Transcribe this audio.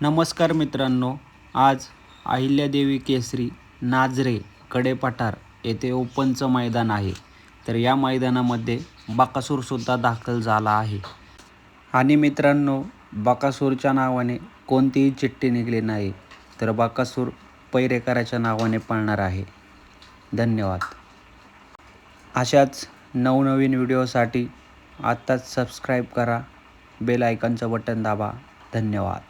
नमस्कार मित्रांनो, आज अहिल्यादेवी केसरी नाझरे कडेपठार येथे ओपनचं मैदान आहे. तर या मैदानामध्ये बकासूरसुद्धा दाखल झाला आहे. आणि मित्रांनो, बकासूरच्या नावाने कोणतीही चिठ्ठी निघाली नाही, तर बकासूर पैरेकराच्या नावाने पळणार आहे. धन्यवाद. अशाच नवनवीन व्हिडिओसाठी आत्ताच सबस्क्राईब करा, बेल आयकॉनचं बटन दाबा. धन्यवाद.